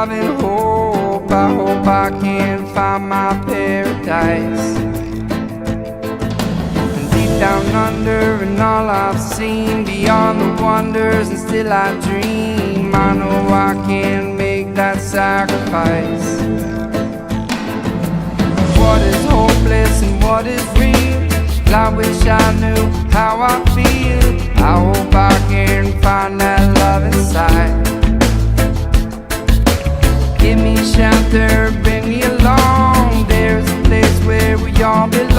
love and hope. I hope I can find my paradise. And deep down under, and all I've seen beyond the wonders, and still I dream. I know I can make that sacrifice. What is hopeless and what is real? I wish I knew how I feel. I hope I can find that love inside. Give me shelter, bring me along. There's a place where we all belong.